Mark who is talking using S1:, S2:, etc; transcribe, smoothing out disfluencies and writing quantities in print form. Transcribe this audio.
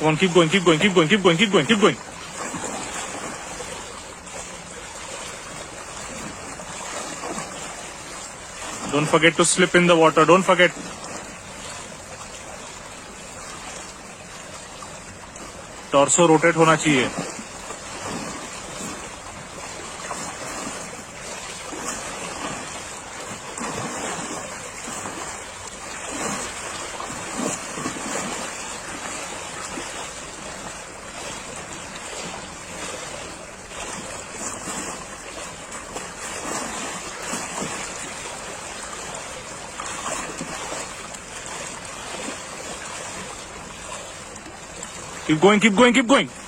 S1: Come on, keep going, keep going, keep going, keep going, keep going, keep going. Don't forget to slip in the water. Don't forget. Torso rotate होना चाहिए. Keep going, keep going, keep going.